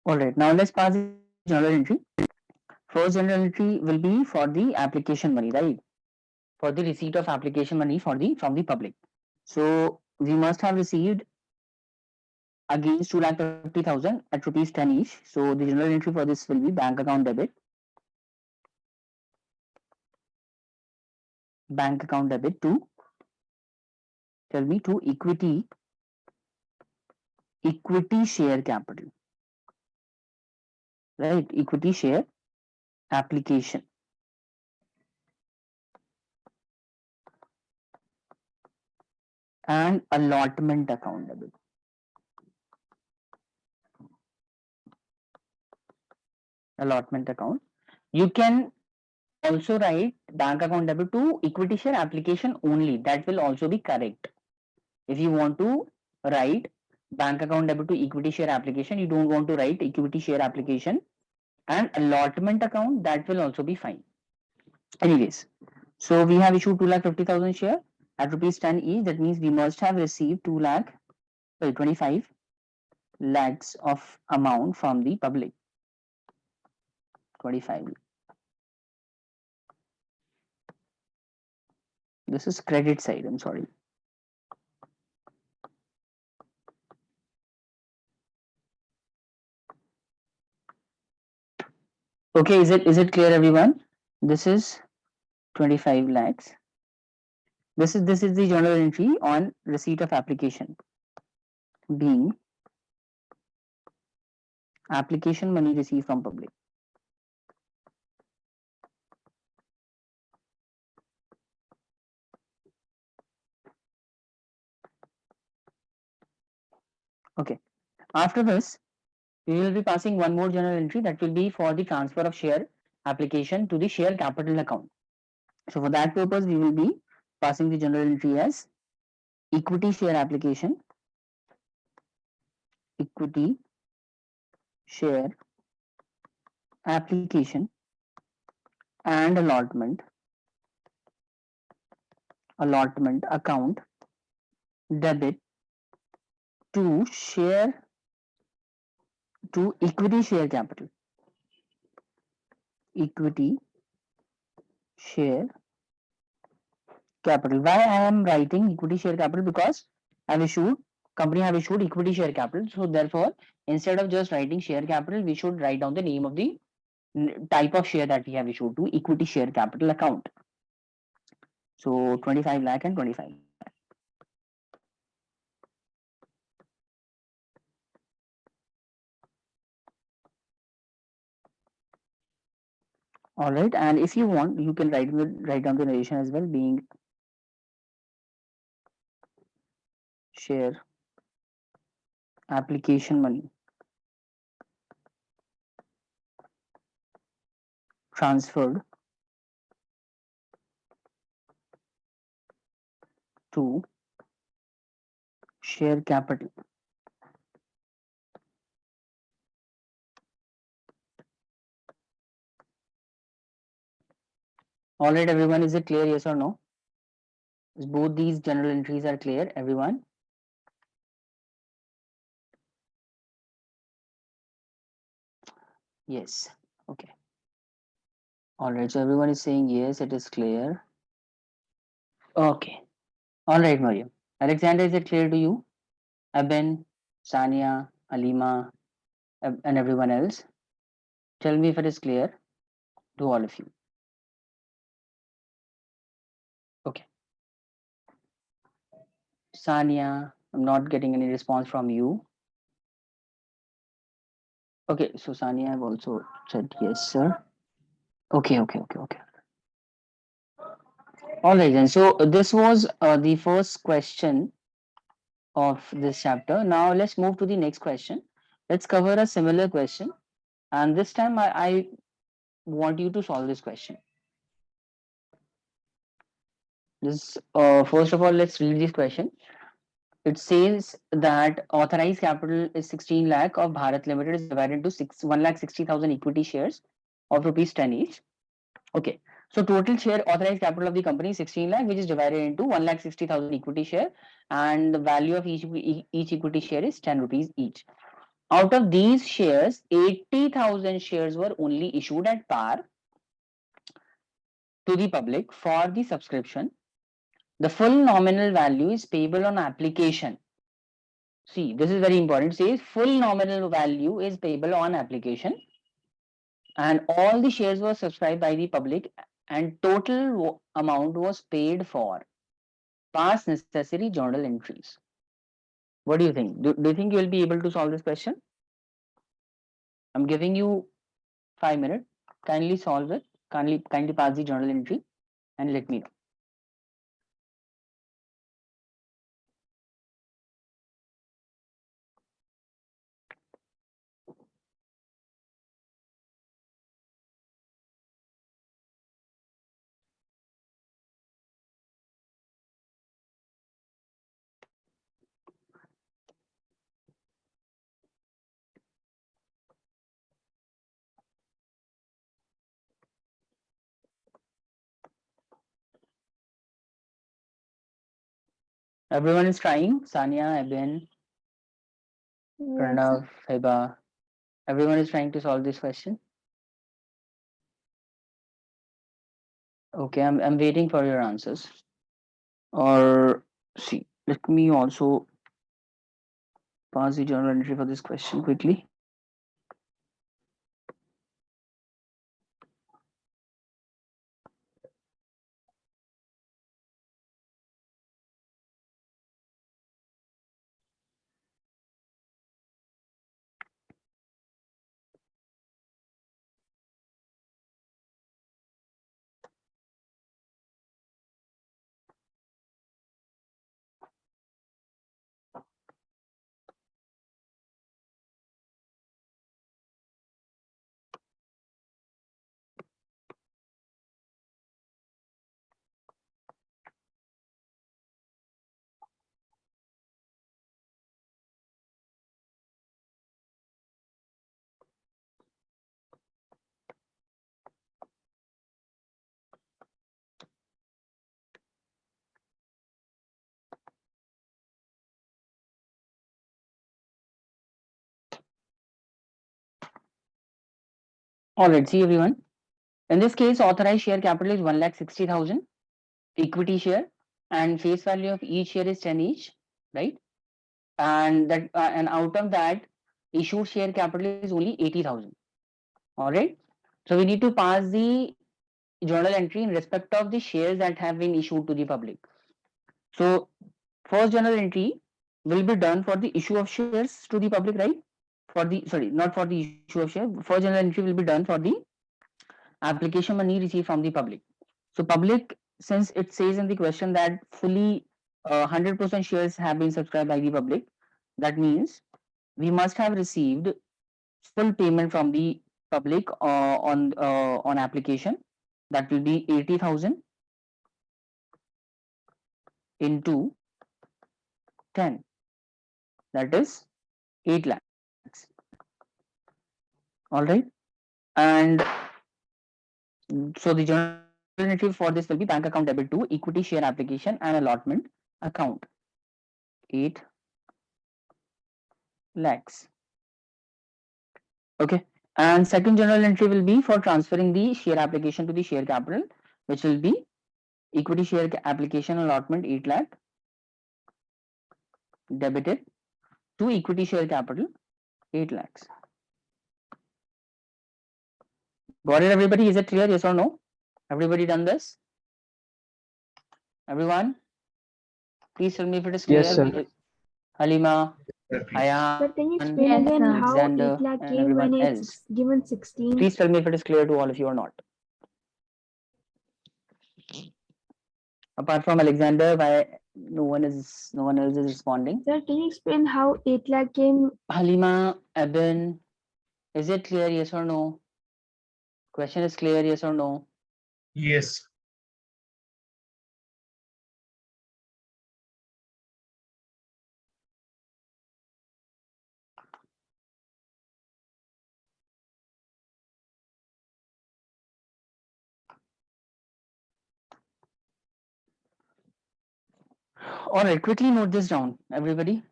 all right, now let's pass the journal entry. First journal entry will be for the application money, right? For the receipt of application money for the from the public. So we must have received against 2,50,000 at rupees 10 each. So the general entry for this will be bank account debit, to, tell me, to equity share capital, right? Equity share application, and allotment account debit. Allotment account. You can also write bank account debit to equity share application only. That will also be correct. If you want to write bank account debit to equity share application, you don't want to write equity share application and allotment account, that will also be fine. Anyways, so we have issued 2,50,000 share at rupees 10 each. That means we must have received 25 lakhs of amount from the public. 25. This is credit side. I'm sorry. Okay, is it clear, everyone? This is 25 lakhs. This is the journal entry on receipt of application, being application money received from public. Okay. After this, we will be passing one more journal entry that will be for the transfer of share application to the share capital account. So for that purpose, we will be passing the journal entry as equity share application, equity share application, and allotment account debit to equity share capital, equity share capital. Why I am writing equity share capital? Because I've issued company have issued equity share capital. So therefore, instead of just writing share capital, we should write down the name of the type of share that we have issued to equity share capital account. So 25 lakh and 25 lakh. All right, and if you want, you can write down the narration as well, being share application money transferred to share capital. All right, everyone, is it clear? Yes or no? Both these general entries are clear, everyone? Yes. Okay. All right. So everyone is saying yes, it is clear. Okay. All right, Mariam. Alexander, is it clear to you? Aben, Sania, Alima, and everyone else? Tell me if it is clear to all of you. Okay. Sania, I'm not getting any response from you. Okay, so Sania have also said yes, sir. Okay. All right, then. So this was the first question of this chapter. Now let's move to the next question. Let's cover a similar question, and this time I want you to solve this question. This first of all, let's read this question. It says that authorized capital is 16 lakh of Bharat Limited is divided into 1,60,000 equity shares of rupees 10 each. Okay. So total share authorized capital of the company is 16 lakh, which is divided into 1,60,000 equity share, and the value of each equity share is 10 rupees each. Out of these shares, 80,000 shares were only issued at par to the public for the subscription. The full nominal value is payable on application. See, this is very important. It says full nominal value is payable on application, and all the shares were subscribed by the public, and total amount was paid for past necessary journal entries. What do you think? Do you think you will be able to solve this question? I'm giving you 5 minutes. Kindly solve it. Kindly pass the journal entry and let me know. Everyone is trying. Sania, Eben, Yes. Pranav, Heba. Everyone is trying to solve this question. Okay, I'm waiting for your answers. Or see, let me also pass the journal entry for this question quickly. All right, see everyone. In this case, authorized share capital is 1,60,000 equity share, and face value of each share is 10 each, right? And out of that, issued share capital is only 80,000. All right. So we need to pass the journal entry in respect of the shares that have been issued to the public. So first journal entry will be done for the issue of shares to the public, right? For the sorry, not for the issue of share. First journal entry will be done for the application money received from the public. So public, since it says in the question that fully 100% shares have been subscribed by the public, that means we must have received full payment from the public on application. That will be 80,000 into 10. That is 8 lakhs. All right. And so the journal entry for this will be bank account debit to equity share application and allotment account 8 lakhs. Okay. And second journal entry will be for transferring the share application to the share capital, which will be equity share application allotment 8 lakh debited to equity share capital 8 lakhs. Got it, everybody? Is it clear? Yes or no? Everybody done this? Everyone? Please tell me if it is clear. Yes, sir. Halima, Sir, please. Ayan, Sir, can you explain Yes, again sir. how Alexander, 8 lakh and came everyone when it's else. given 16? Please tell me if it is clear to all of you or not. Apart from Alexander, why no one else is responding? Sir, can you explain how 8 lakh came? Halima, Eben, is it clear? Yes or no? Question is clear? Yes or no? Yes. All right, quickly note this down, everybody.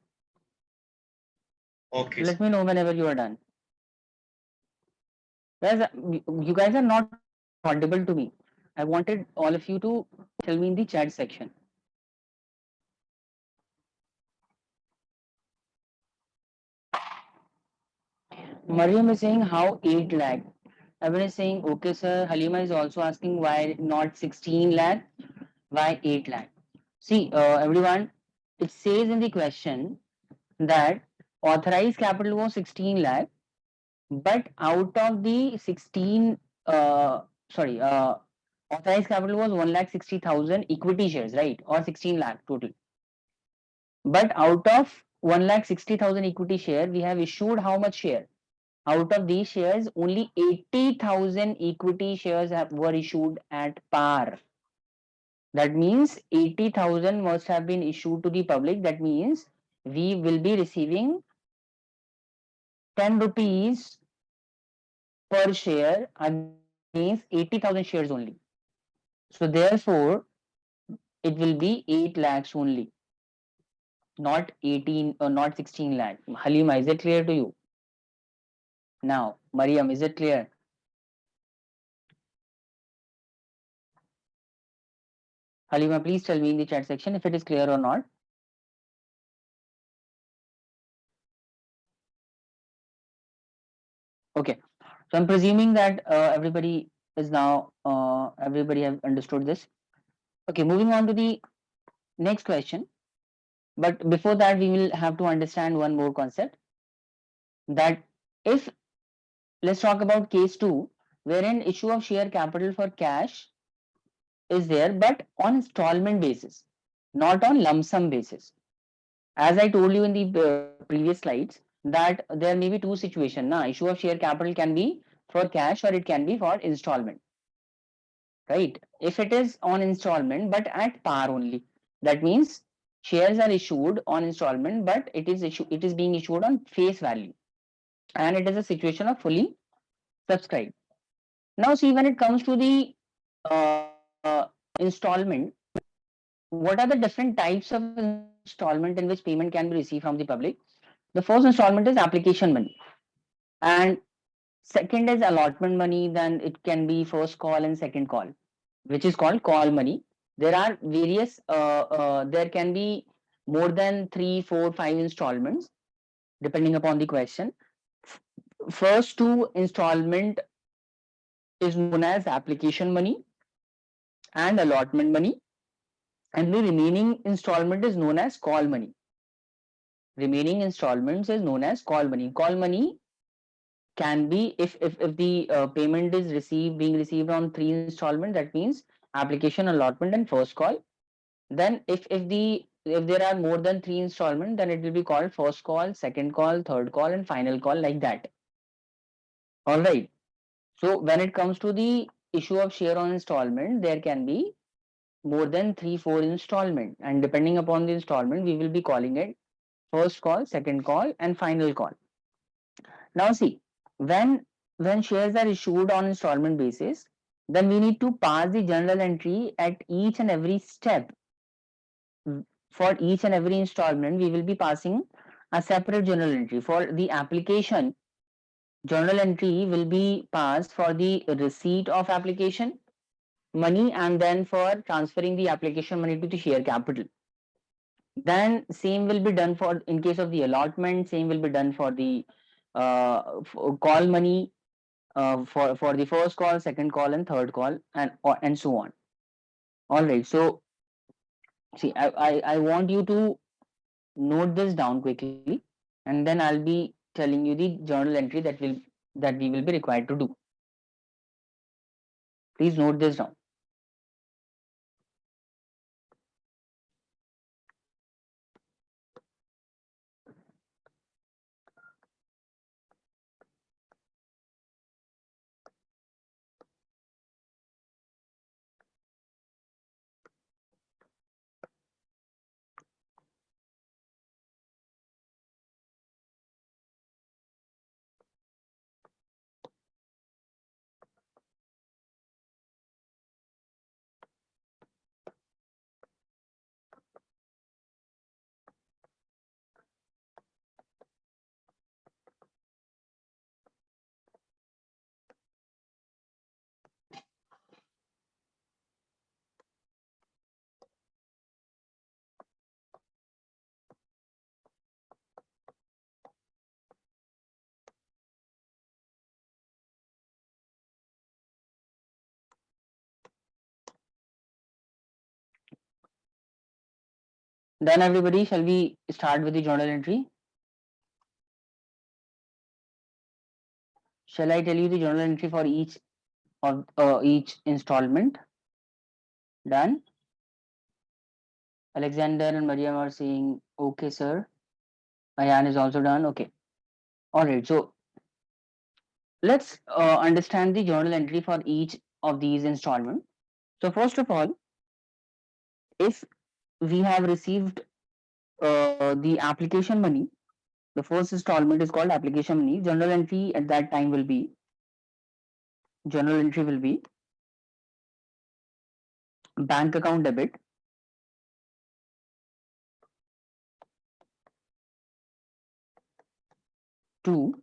Okay. Let me know whenever you are done. Guys, you guys are not audible to me. I wanted all of you to tell me in the chat section. Mariam is saying how 8 lakh. Evan is saying okay sir. Halima is also asking why not 16 lakh, why 8 lakh. See everyone, it says in the question that authorized capital was 16 lakh, but out of the 16 sorry authorized capital was 1,60,000 equity shares, right? Or 16 lakh total. But out of 1,60,000 equity share, we have issued how much share? Out of these shares, only 80,000 equity shares were issued at par. That means 80,000 must have been issued to the public. That means we will be receiving 10 rupees per share against 80,000 shares only. So therefore, it will be 8 lakhs only, not 18 or not 16 lakh. Halima, is it clear to you? Now, Mariam, is it clear? Halima, please tell me in the chat section if it is clear or not. Okay, so I'm presuming that everybody is now everybody have understood this. Okay, moving on to the next question. But before that, we will have to understand one more concept, that if let's talk about case 2, wherein issue of share capital for cash is there, but on installment basis, not on lump sum basis. As I told you in the previous slides, that there may be two situations. Now, issue of share capital can be for cash or it can be for installment, right? If it is on installment but at par only, that means shares are issued on installment, but it is being issued on face value, and it is a situation of fully subscribed. Now, see, when it comes to the installment, what are the different types of installment in which payment can be received from the public? The first installment is application money, and Second is allotment money, then it can be first call and second call, which is called call money. There are various, there can be more than 3, 4, 5 installments depending upon the question. First two installment is known as application money and allotment money, and the remaining installment is known as call money. Remaining installments is known as call money. Call money can be, if the payment is being received on 3 installments, that means application, allotment and first call. Then if there are more than 3 installments, then it will be called first call, second call, third call and final call, like that. All right. So when it comes to the issue of share on installment, there can be more than 3, 4 installment, and depending upon the installment, we will be calling it first call, second call and final call. Now see, when shares are issued on installment basis, then we need to pass the journal entry at each and every step. For each and every installment, we will be passing a separate journal entry. For the application, journal entry will be passed for the receipt of application money and then for transferring the application money to the share capital. Then same will be done for, in case of the allotment, same will be done for the call money, for the first call, second call and third call, and so on. All right. So see, I want you to note this down quickly, and then I'll be telling you the journal entry that we will be required to do. Please note this down. Done, everybody? Shall we start with the journal entry? Shall I tell you the journal entry for each installment? Done. Alexander and Mariam are saying okay, sir. Ayan is also done. Okay. All right. So let's understand the journal entry for each of these installments. So first of all, if we have received the application money, the first installment is called application money. Journal entry at that time will be, journal entry will be bank account debit to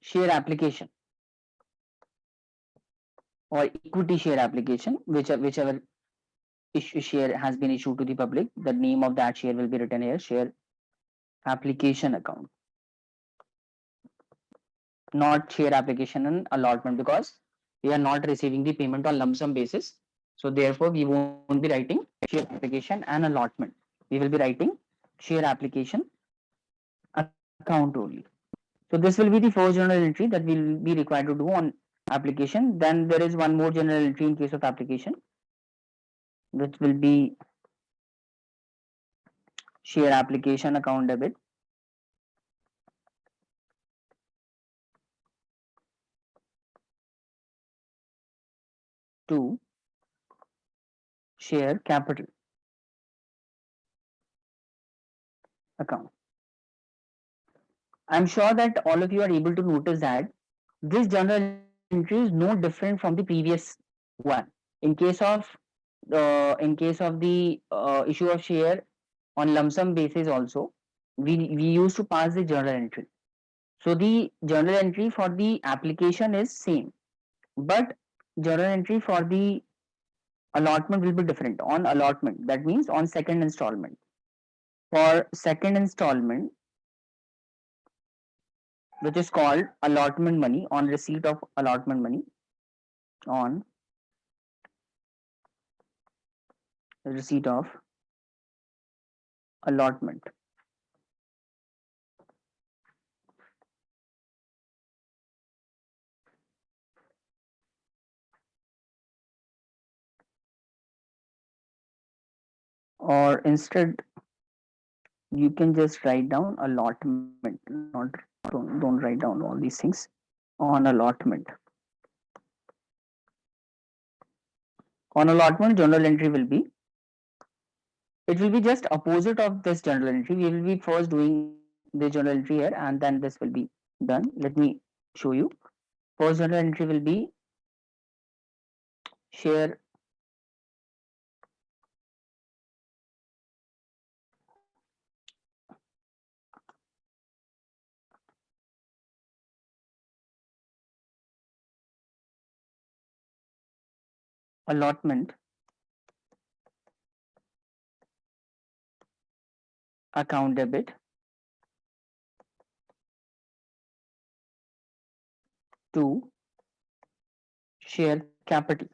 share application or equity share application, whichever share has been issued to the public. The name of that share will be written here, share application account, not share application and allotment, because we are not receiving the payment on lump sum basis. So therefore, we won't be writing share application and allotment. We will be writing share application account only. So this will be the first journal entry that we will be required to do on application. Then there is one more journal entry in case of application, which will be share application account debit to share capital account. I'm sure that all of you are able to notice that this journal entry is no different from the previous one. In case of the issue of share on lump sum basis also, we used to pass the journal entry. So the journal entry for the application is same, but journal entry for the allotment will be different. On allotment, that means on second installment. For second installment, which is called allotment money, on receipt of allotment money, on receipt of allotment, or instead you can just write down allotment, not don't write down all these things. On allotment, on allotment journal entry will be, it will be just opposite of this journal entry. We will be first doing the journal entry here, and then this will be done. Let me show you. First journal entry will be share allotment account debit to share capital.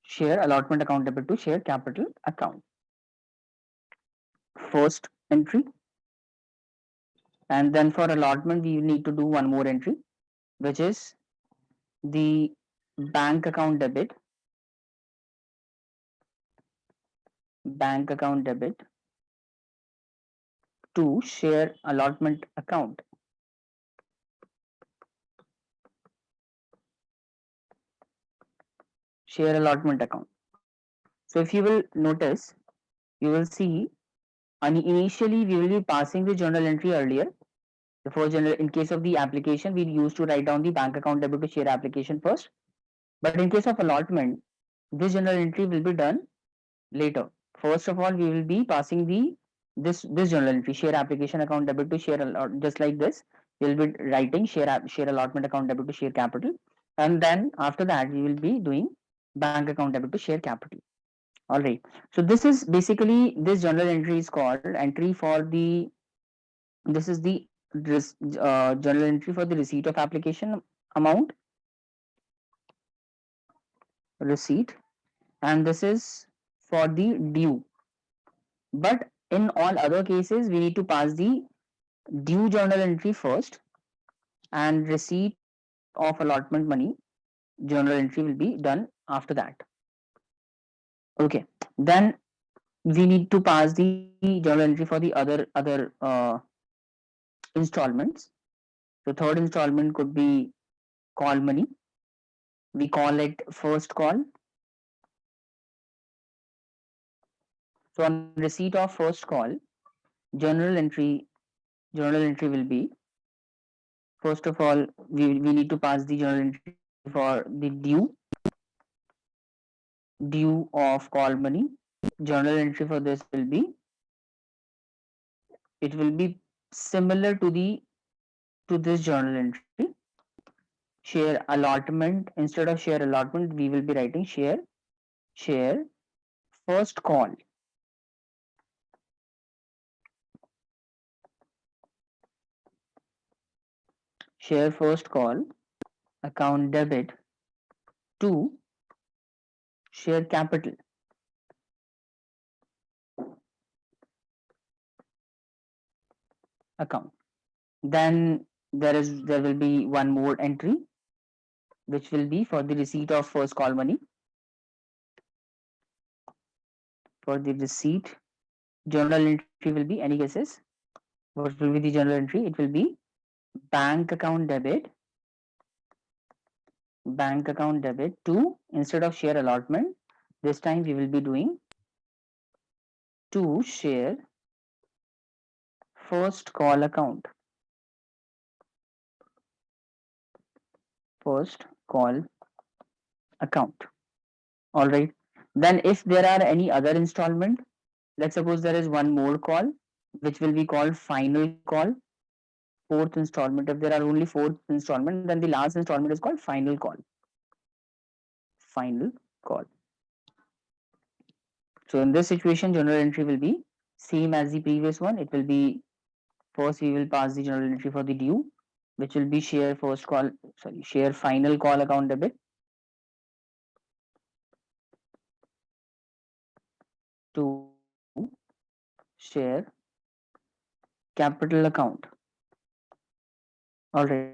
Share allotment account debit to share capital account. First entry, and then for allotment we need to do one more entry, which is the bank account debit, bank account debit to share allotment account. Share allotment account. So if you will notice, you will see, initially we will be passing the journal entry earlier. The first journal, in case of the application, we used to write down the bank account debit to share application first. But in case of allotment, this journal entry will be done later. First of all, we will be passing the this journal entry, share application account debit to share just like this. We will be writing share allotment account debit to share capital, and then after that we will be doing bank account debit to share capital. All right. So this is basically, this journal entry is called entry for the, this is the journal entry for the receipt of application amount, receipt, and this is for the due. But in all other cases, we need to pass the due journal entry first, and receipt of allotment money journal entry will be done after that. Okay. Then we need to pass the journal entry for the other installments. So third installment could be call money. We call it first call. So on receipt of first call, journal entry journal entry will be, first of all we need to pass the journal entry for the due of call money. Journal entry for this will be, it will be similar to the to this journal entry. Share allotment, instead of share allotment we will be writing share first call. Share first call account debit to share capital account. Then there will be one more entry, which will be for the receipt of first call money. For the receipt, journal entry will be, any guesses? What will be the journal entry? It will be bank account debit, bank account debit to, instead of share allotment, this time we will be doing to share first call account. First call account. All right. Then if there are any other installment, let's suppose there is one more call, which will be called final call. Fourth installment. If there are only fourth installment, then the last installment is called final call. Final call. So in this situation, journal entry will be same as the previous one. It will be first we will pass the journal entry for the due, which will be share first call, sorry, share final call account debit to share capital account. All right.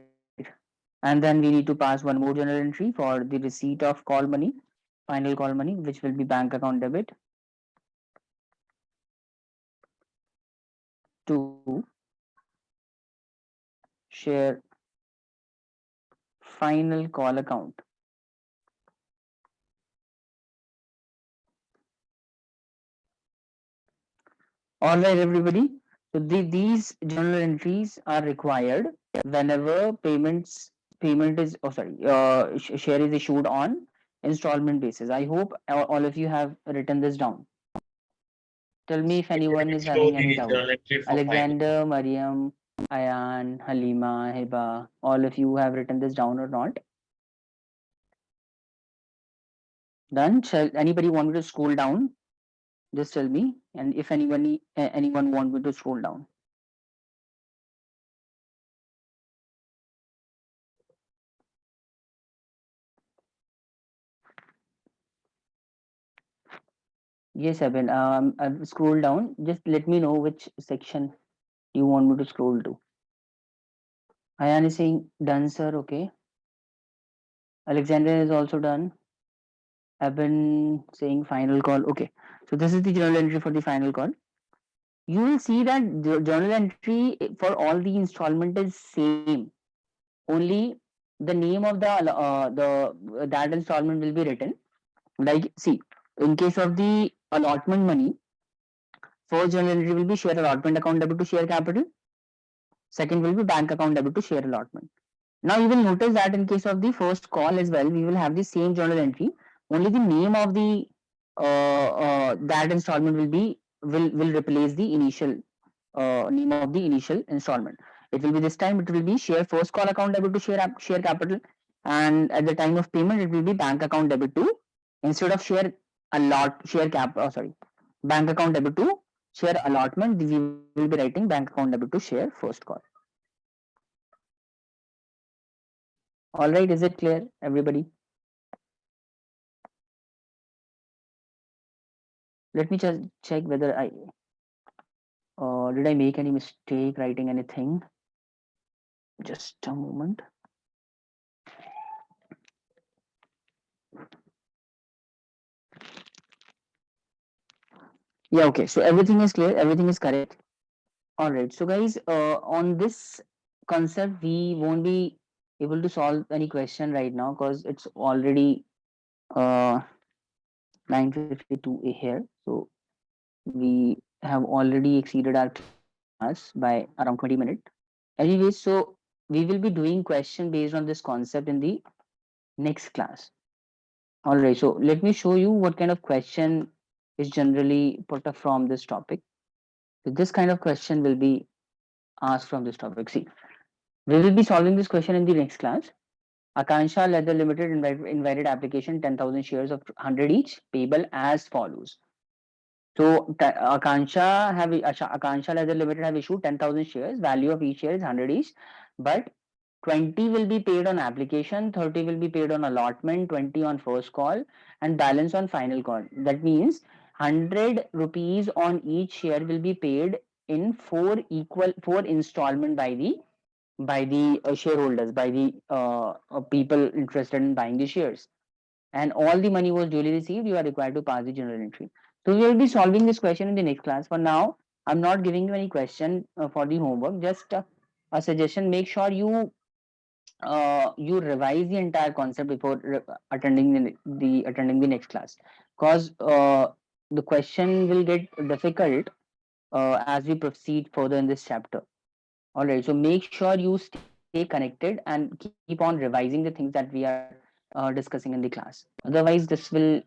And then we need to pass one more journal entry for the receipt of call money, final call money, which will be bank account debit to share final call account. All right, everybody. So these journal entries are required whenever payment is share is issued on installment basis. I hope all of you have written this down. Tell me if anyone is Show having any the doubt. journal entry for final. Alexander, Mariam, Ayan, Halima, Hiba, all of you have written this down or not? Done. Shall anybody want me to scroll down? Just tell me. And if anyone want me to scroll down. Yes, Evan. I've scrolled down. Just let me know which section you want me to scroll to. Ayan is saying done, sir. Okay. Alexander is also done. I've been saying final call. Okay. So this is the journal entry for the final call. You will see that the journal entry for all the installment is same. Only the name of the that installment will be written. Like see, in case of the allotment money, first journal entry will be share allotment account debit to share capital. Second will be bank account debit to share allotment. Now you will notice that in case of the first call as well, we will have the same journal entry. Only the name of the that installment will replace the initial name of the initial installment. It will be this time. It will be share first call account debit to share capital, and at the time of payment, it will be bank account debit to instead of share cap. Sorry, bank account debit to share allotment. We will be writing bank account debit to share first call. All right, is it clear, everybody? Let me just check whether I did I make any mistake writing anything. Just a moment. Yeah, okay. So everything is clear. Everything is correct. All right. So guys, on this concept, we won't be able to solve any question right now because it's already 9:52 here. So we have already exceeded our class by around 20 minutes. Anyways, so we will be doing question based on this concept in the next class. All right. So let me show you what kind of question is generally put up from this topic. So this kind of question will be asked from this topic. See, we will be solving this question in the next class. Akansha Leather Limited invited application 10,000 shares of 100 each payable as follows. So Akansha Leather Limited have issued 10,000 shares. Value of each share is 100 each, but 20 will be paid on application, 30 will be paid on allotment, 20 on first call, and balance on final call. That means 100 rupees on each share will be paid in four installment by the shareholders, by the people interested in buying the shares, and all the money was duly received. You are required to pass the journal entry. So we will be solving this question in the next class. For now, I'm not giving you any question for the homework. Just a suggestion: make sure you revise the entire concept before attending the next class, because the question will get difficult as we proceed further in this chapter. All right, so make sure you stay connected and keep on revising the things that we are discussing in the class. Otherwise, this will